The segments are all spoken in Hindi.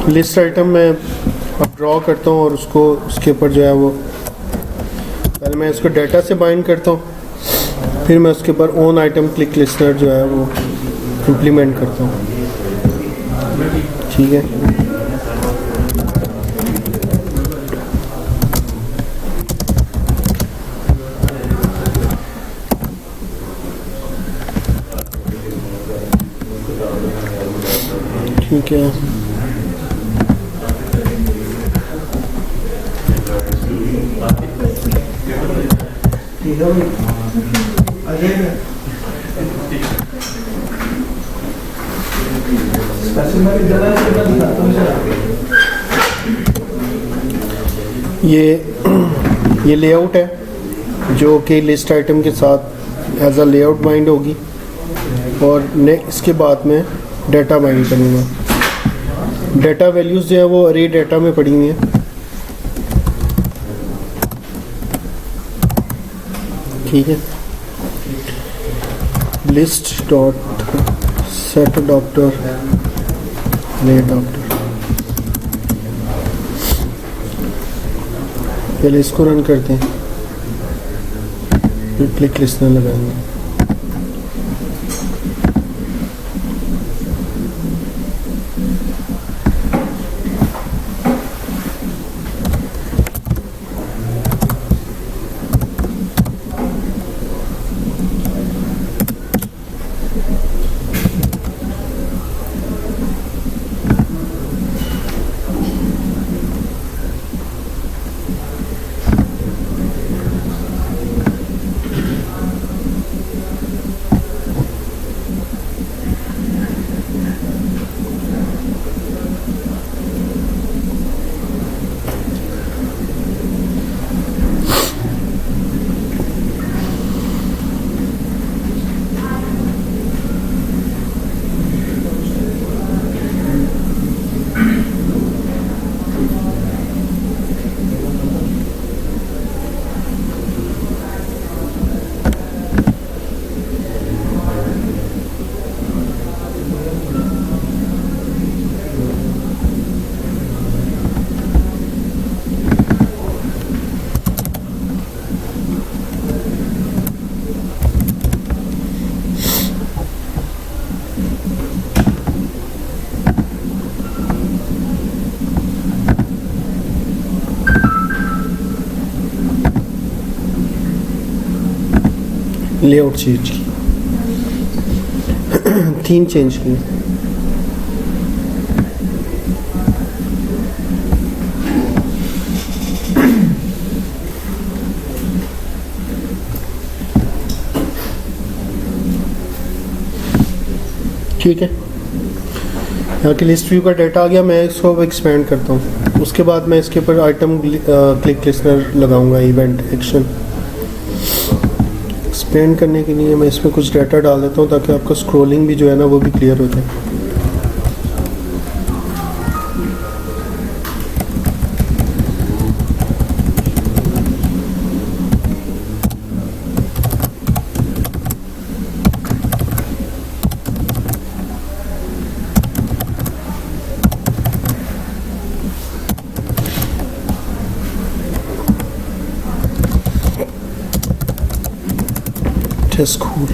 लिस्ट आइटम मैं अब ड्रॉ करता हूँ और उसको उसके ऊपर जो है वो पहले मैं इसको डाटा से बाइंड करता हूँ, फिर मैं उसके ऊपर ओन आइटम क्लिक लिस्टनर जो है वो इम्प्लीमेंट करता हूँ। ठीक है, ठीक है। ये लेआउट है जो कि लिस्ट आइटम के साथ एज अ लेआउट बाइंड होगी और इसके बाद में डाटा बाइंड करूँगा। डाटा वैल्यूज़ जो है वो अरे डाटा में पड़ी हुई हैं। ठीक है, लिस्ट डॉट सेट डॉक्टर ले डॉक्टर, पहले इसको रन करते हैं, फिर क्लिक लिस्टनर लगाएंगे। लेआउट चेंज की, 3 चेंज की। ठीक है, यहाँ की लिस्ट व्यू का डाटा आ गया। मैं इसको अब एक्सपेंड करता हूँ। उसके बाद मैं इसके ऊपर आइटम क्लिक लिस्टनर लगाऊंगा, इवेंट एक्शन। एक्सपेंड करने के लिए मैं इसमें कुछ डाटा डाल देता हूँ ताकि आपका स्क्रॉलिंग भी जो है ना वो भी क्लियर हो जाए। That's cool.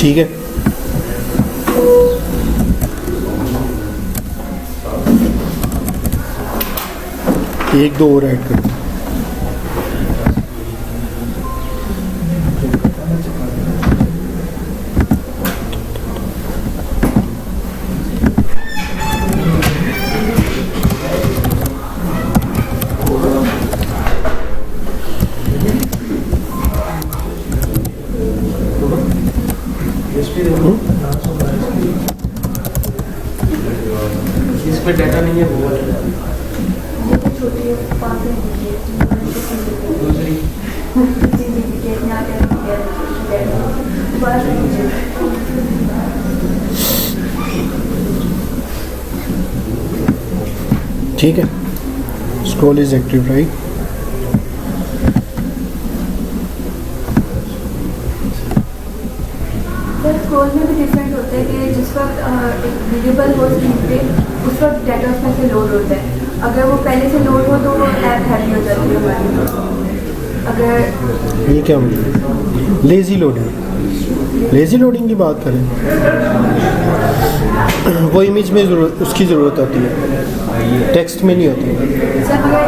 ठीक है, एक दो और ऐड कर दो। इसमें डाटा नहीं है वो ठीक है, scroll is active right. Scroll में भी डिफरेंट होता है कि जिस वक्त एक विजिबल हो स्क्रीन पे उस वक्त डाटा उसमें से लोड होता है। अगर वो पहले से लोड हो तो वो ऐप हैवी हो जाती है हमारी। अगर ये क्या मतलब लेजी लोडिंग, लेजी लोडिंग की बात करें, वो इमेज में उसकी ज़रूरत होती है, टेक्स्ट में नहीं होती। सब अगर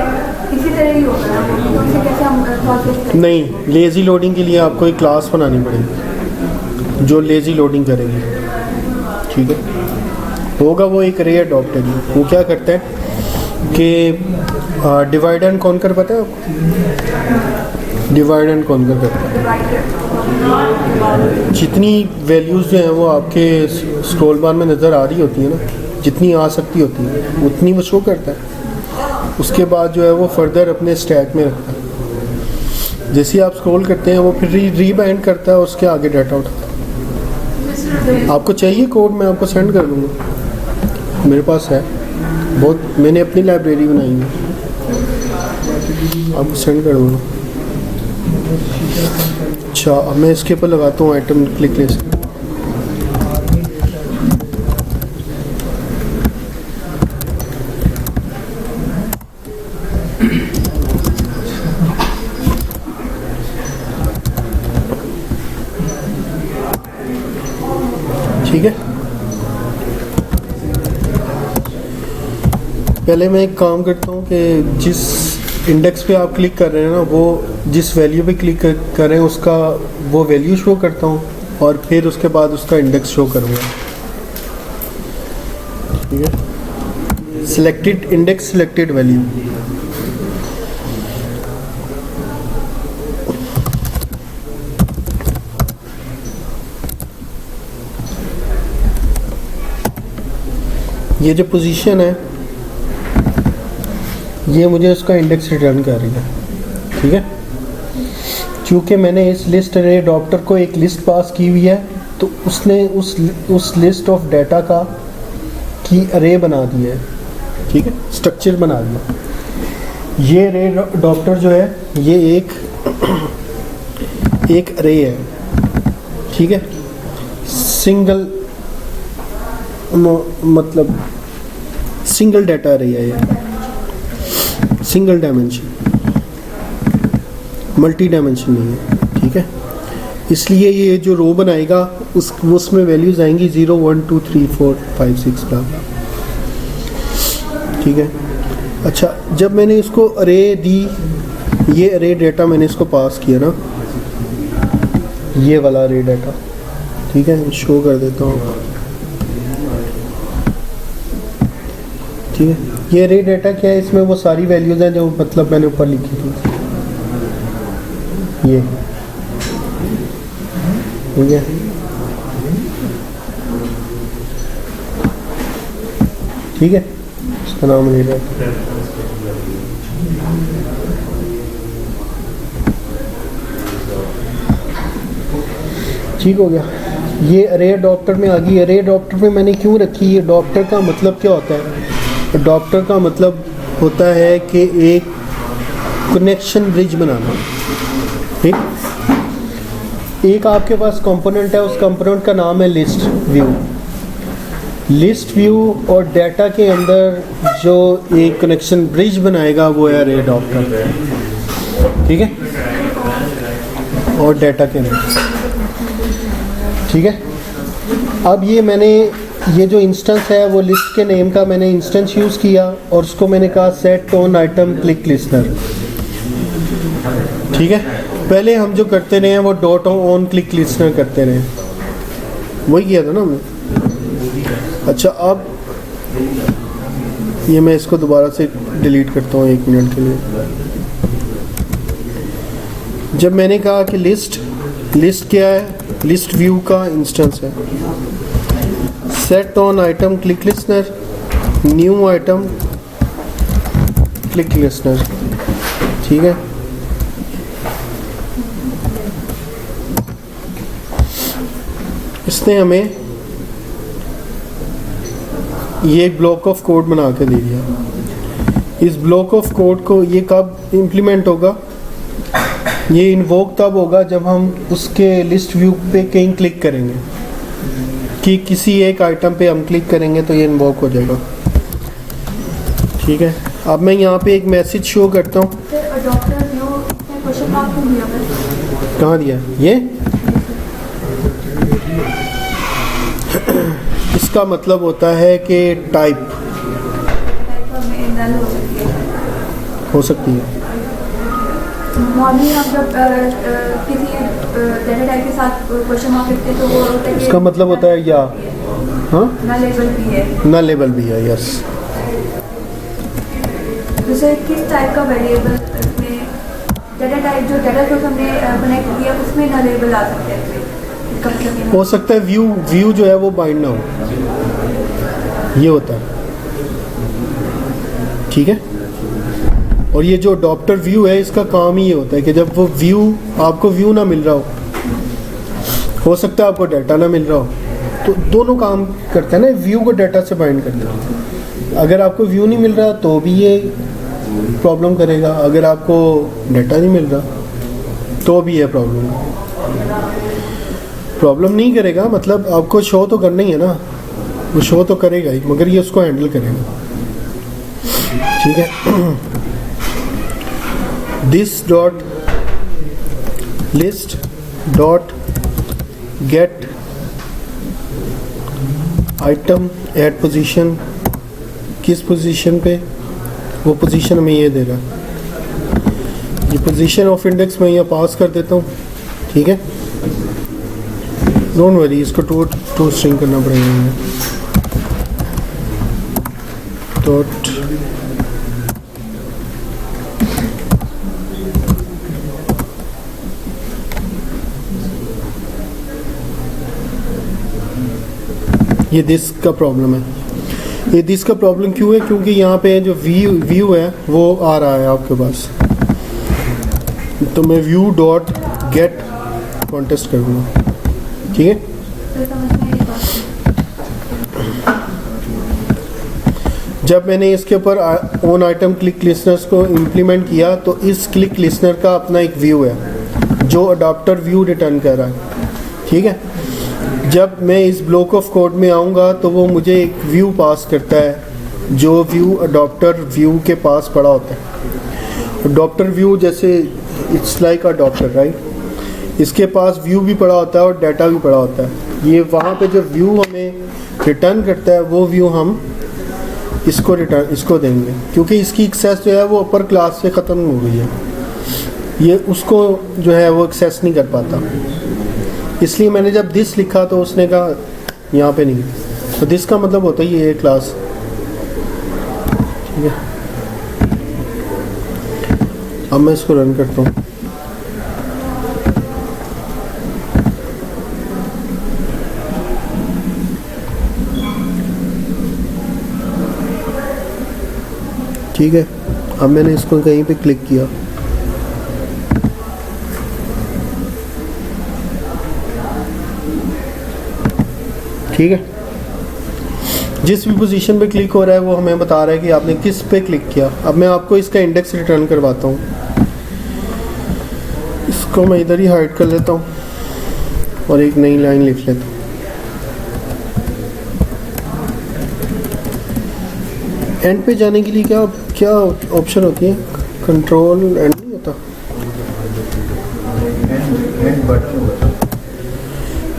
इसी तरह ही होगा ना तो उसे कैसे हम प्रोसेस करें? नहीं, लेजी लोडिंग के लिए आपको एक क्लास बनानी पड़ेगी जो लेजी लोडिंग करेगी। ठीक है, होगा वो एक रे अडॉप्टर ही। वो क्या करता है कि डिवाइड एंड कॉन्कर, पता है आपको? डिवाइड एंड कॉन्कर करता है। जितनी वैल्यूज़ जो हैं वो आपके स्क्रॉल बार में नज़र आ रही होती है ना, जितनी आ सकती होती है उतनी वो शो करता है। उसके बाद जो है वो फर्दर अपने स्टैक में रखता है। जैसे ही आप स्क्रॉल करते हैं वो फिर रीबाइंड करता है, उसके आगे डाटा उठाता है। आपको चाहिए कोड, मैं आपको सेंड कर दूँगा, मेरे पास है बहुत, मैंने अपनी लाइब्रेरी बनाई है, आपको सेंड कर दूँगा। अच्छा, अब मैं इसके ऊपर लगाता हूँ आइटम क्लिक लिस्ट। ठीक है, पहले मैं एक काम करता हूँ कि जिस इंडेक्स पे आप क्लिक कर रहे हैं ना, वो जिस वैल्यू पे क्लिक कर रहे हैं उसका वो वैल्यू शो करता हूँ और फिर उसके बाद उसका इंडेक्स शो करूँगा। ठीक है, सिलेक्टेड इंडेक्स, सिलेक्टेड वैल्यू। ये जो पोजीशन है ये मुझे उसका इंडेक्स रिटर्न कर रही है। ठीक है, क्योंकि मैंने इस लिस्ट अरे अडॉप्टर को एक लिस्ट पास की हुई है तो उसने उस लिस्ट ऑफ डाटा का की अरे बना दी है। ठीक है, स्ट्रक्चर बना दिया। ये अरे अडॉप्टर जो है ये एक अरे है। ठीक है, सिंगल मतलब सिंगल डाटा अरे है, ये सिंगल डायमेंशन, मल्टी डायमेंशन नहीं है। ठीक है, इसलिए ये जो रो बनाएगा उसमें वैल्यूज आएंगी 0 1 2 3 4 5 6 बला। ठीक है, अच्छा, जब मैंने इसको अरे दी, ये अरे डाटा मैंने इसको पास किया ना, ये वाला अरे डाटा। ठीक है, शो कर देता हूँ। ठीक है, ये अरे डाटा क्या है, इसमें वो सारी वैल्यूज हैं जो मतलब मैंने ऊपर लिखी थी। ये ठीक है, ठीक है, इसका नाम ले रहा है। ठीक हो गया, ये अरे अडॉप्टर में आ गई। अरे अडॉप्टर में मैंने क्यों रखी? ये अडॉप्टर का मतलब क्या होता है? अडॉप्टर का मतलब होता है कि एक कनेक्शन ब्रिज बनाना। ठीक, एक आपके पास कंपोनेंट है, उस कंपोनेंट का नाम है लिस्ट व्यू। लिस्ट व्यू और डाटा के अंदर जो एक कनेक्शन ब्रिज बनाएगा वो है अरे अडॉप्टर। ठीक है, और डाटा के अंदर। ठीक है, अब ये जो इंस्टेंस है वो लिस्ट के नेम का मैंने इंस्टेंस यूज़ किया और उसको मैंने कहा set on item click listener. ठीक है, पहले हम जो करते रहे हैं वो डॉट ऑन क्लिक लिस्नर करते रहे, वही किया था ना हमने। अच्छा, अब ये मैं इसको दोबारा से डिलीट करता हूँ 1 मिनट के लिए। जब मैंने कहा कि लिस्ट क्या है, लिस्ट व्यू का इंस्टेंस है, set on item click listener new item click listener. ठीक है, इसने हमें ये एक ब्लॉक ऑफ कोड बना के दे दिया। इस ब्लॉक ऑफ कोड को ये कब इम्प्लीमेंट होगा, ये इन्वोक तब होगा जब हम उसके लिस्ट व्यू पे कहीं क्लिक करेंगे, कि किसी एक आइटम पे हम क्लिक करेंगे तो ये इन्वोक हो जाएगा। ठीक है, अब मैं यहाँ पे एक मैसेज शो करता हूँ। कहाँ दिया ये? इसका मतलब होता है कि टाइप हो सकती है। मॉर्निंग हम जब किसी डेटा टाइप के साथ क्वेश्चन मार्क लिखते हैं तो वो होता है, इसका मतलब होता है या हाँ ना लेबल भी है, ना लेबल भी है। यस, जैसे किस टाइप का वेरिएबल में डेटा टाइप जो डेटा सोर्स हमने कनेक्ट किया उसमें ना लेबल आ सकते हैं। हो सकता है व्यू जो है वो बाइंड ना हो, ये होता है। ठीक है, और ये जो अडॉप्टर व्यू है इसका काम ही ये होता है कि जब वो व्यू आपको व्यू ना मिल रहा हो सकता है आपको डाटा ना मिल रहा हो, तो दोनों काम करता है ना, व्यू को डाटा से बाइंड करता है। अगर आपको व्यू नहीं मिल रहा तो भी ये प्रॉब्लम करेगा, अगर आपको डाटा नहीं मिल रहा तो भी ये प्रॉब्लम नहीं करेगा। मतलब आपको शो तो करना ही है ना, वो शो तो करेगा ही, मगर ये उसको हैंडल करेगा। ठीक है, this dot list dot get item at position, किस पोजीशन पे, वो पोजीशन में ये देगा। ये पोजीशन ऑफ इंडेक्स मैं यहाँ पास कर देता हूँ। ठीक है, डोंट वरी, इसको टू स्ट्रिंग करना पड़ेगा हमें। डॉट ये दिस का प्रॉब्लम है। ये दिस का प्रॉब्लम क्यों है? क्योंकि यहाँ पे जो व्यू है वो आ रहा है आपके पास, तो मैं व्यू डॉट गेट कॉन्टेस्ट करूँगा। ठीक है, जब मैंने इसके ऊपर ऑन आइटम क्लिक लिस्नर्स को इम्प्लीमेंट किया तो इस क्लिक लिस्नर का अपना एक व्यू है जो अडॉप्टर व्यू रिटर्न कर रहा है। ठीक है, जब मैं इस ब्लॉक ऑफ कोड में आऊँगा तो वो मुझे एक व्यू पास करता है जो व्यू अडॉप्टर व्यू के पास पड़ा होता है। अडॉप्टर व्यू जैसे इट्स लाइक अडॉप्टर राइट, इसके पास व्यू भी पड़ा होता है और डाटा भी पड़ा होता है। ये वहाँ पे जो व्यू हमें रिटर्न करता है वो व्यू हम इसको देंगे, क्योंकि इसकी एक्सेस जो है वो अपर क्लास से ख़त्म हो गई है, ये उसको जो है वो एक्सेस नहीं कर पाता। इसलिए मैंने जब दिस लिखा तो उसने कहा यहाँ पे नहीं, तो दिस का मतलब होता ही ये क्लास। ठीक है, अब मैं इसको रन करता हूँ। ठीक है, अब मैंने इसको कहीं पे क्लिक किया, ठीक है, जिस भी पोजीशन पे क्लिक हो रहा है वो हमें बता रहा है कि आपने किस पे क्लिक किया। अब मैं आपको इसका इंडेक्स रिटर्न करवाता हूँ। इसको मैं इधर ही हाइड कर लेता हूँ और एक नई लाइन लिख लेता हूँ। एंड पे जाने के लिए क्या ऑप्शन होती है? कंट्रोल एंड नहीं होता,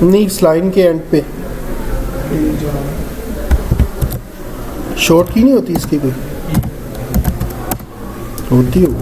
नहीं, इस लाइन के एंड पे शॉर्ट की नहीं होती इसकी कोई? होती है वो।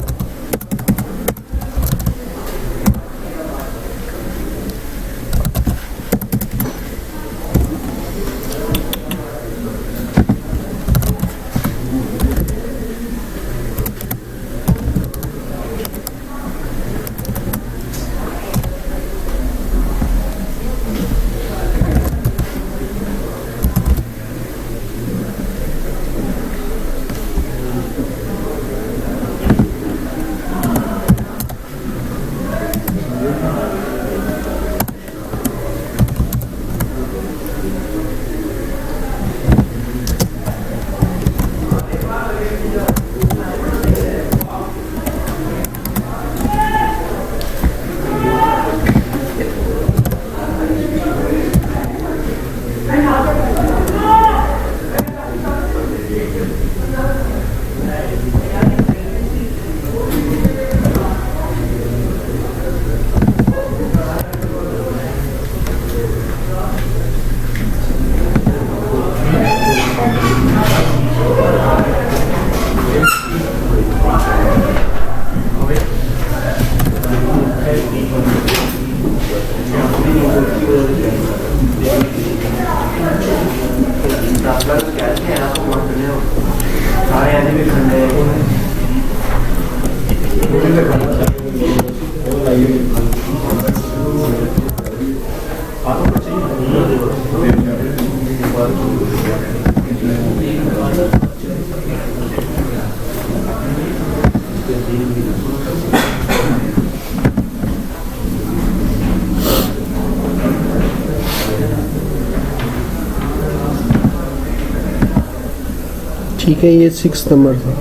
ठीक है, ये 6 नंबर था।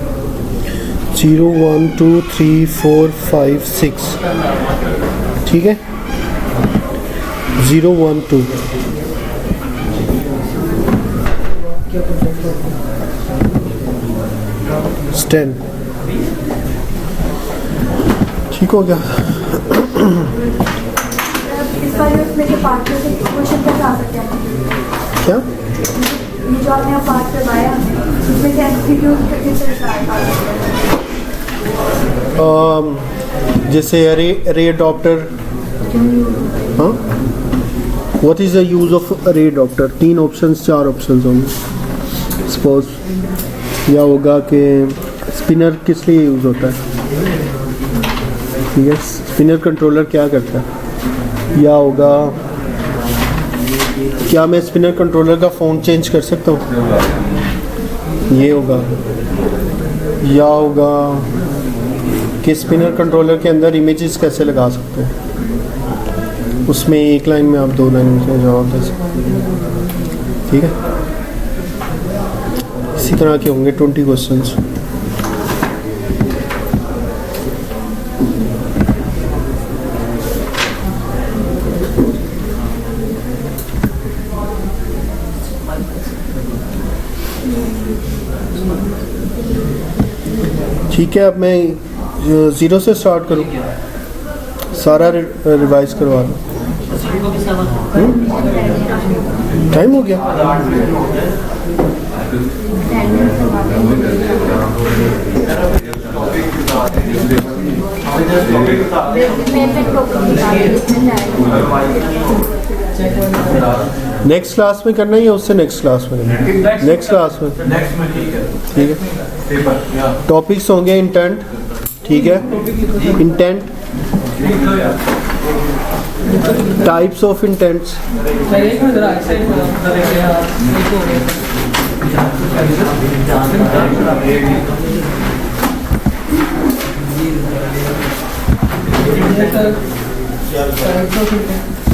0 1 2 3 4 5 6। ठीक है, 0 1 2 10। ठीक हो गया। इस वाले उसमें के पार्ट में से क्वेश्चन कैसे आ सकते हैं? क्या? ये जो आपने पार्ट करवाया उसमें से एमसीक्यू किस तरह से आ सकते हैं? जैसे array adapter। हाँ, what is the use of array adapter? 3 options 4 options होंगे सपोज। या होगा कि स्पिनर किस लिए यूज होता है? ठीक है, स्पिनर कंट्रोलर क्या करता है? या होगा क्या मैं स्पिनर कंट्रोलर का फ़ोन चेंज कर सकता हूँ? ये होगा। या होगा कि स्पिनर कंट्रोलर के अंदर इमेजेस कैसे लगा सकते हैं? उसमें एक लाइन में आप 2 लाइन में जवाब दे सकते हैं। ठीक है, इसी तरह के होंगे 20 क्वेश्चंस। ठीक है, अब मैं 0 से स्टार्ट करूँ, सारा रिवाइज करवा लूँ। टाइम हो गया। नेक्स्ट क्लास में करना ही है, उससे नेक्स्ट क्लास में करना? नेक्स्ट क्लास में। ठीक है, टॉपिक्स होंगे इंटेंट। ठीक है, intent, types of intends, types of intent.